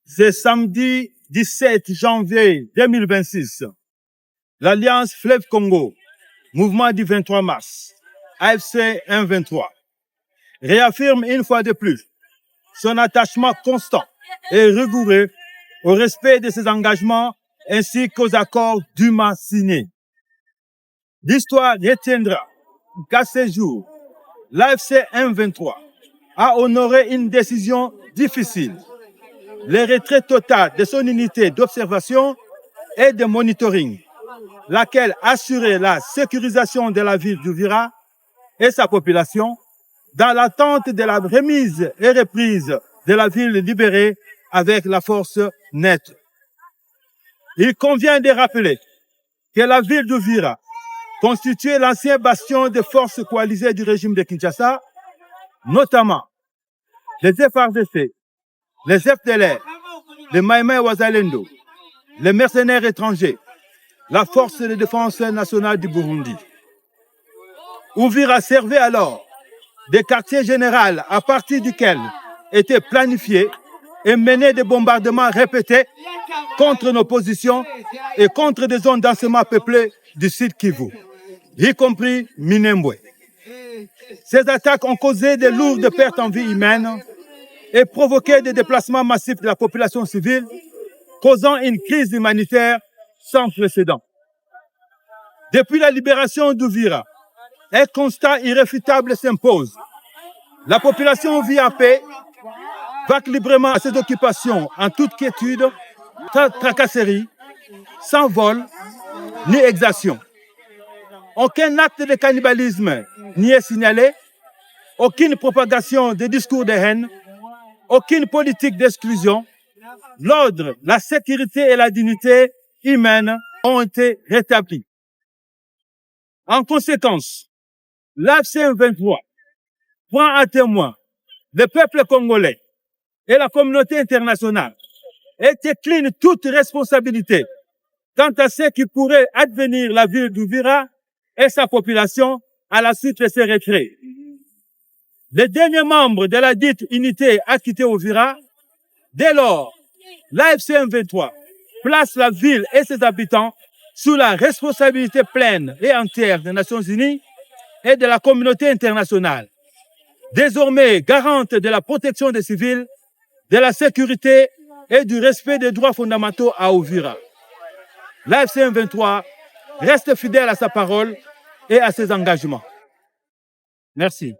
Ce samedi 17 janvier 2026, l'Alliance Fleuve Congo, mouvement du 23 mars, AFC 1-23, réaffirme une fois de plus son attachement constant et rigoureux au respect de ses engagements ainsi qu'aux accords dûment signés. L'histoire retiendra qu'à ce jour, l'AFC 1-23 a honoré une décision difficile, le retrait total de son unité d'observation et de monitoring, laquelle assurait la sécurisation de la ville d'Uvira et sa population dans l'attente de la remise et reprise de la ville libérée avec la force nette. Il convient de rappeler que la ville d'Uvira constituait l'ancien bastion des forces coalisées du régime de Kinshasa, notamment les FARDC, les FDLR, les Maïmaï Wazalendo, les mercenaires étrangers, la force de défense nationale du Burundi. Uvira servait alors de quartier général à partir duquel étaient planifiés et menés des bombardements répétés contre nos positions et contre des zones densément peuplées du sud Kivu, y compris Minembwe. Ces attaques ont causé de lourdes pertes en vie humaine et provoqué des déplacements massifs de la population civile, causant une crise humanitaire sans précédent. Depuis la libération d'Uvira, un constat irréfutable s'impose. La population vit en paix, vaque librement à ses occupations en toute quiétude, sans tracasserie, sans vol ni exaction. Aucun acte de cannibalisme n'y est signalé, aucune propagation de discours de haine, aucune politique d'exclusion. L'ordre, la sécurité et la dignité humaine ont été rétablis. En conséquence, l'AFC 23 prend à témoin le peuple congolais et la communauté internationale et décline toute responsabilité quant à ce qui pourrait advenir la ville d'Uvira et sa population à la suite de ces retraits. Les derniers membres de la dite unité a quitté Uvira. Dès lors, l'AFC 23 place la ville et ses habitants sous la responsabilité pleine et entière des Nations Unies et de la communauté internationale, désormais garante de la protection des civils, de la sécurité et du respect des droits fondamentaux à Uvira. L'AFC 23 reste fidèle à sa parole et à ses engagements. Merci.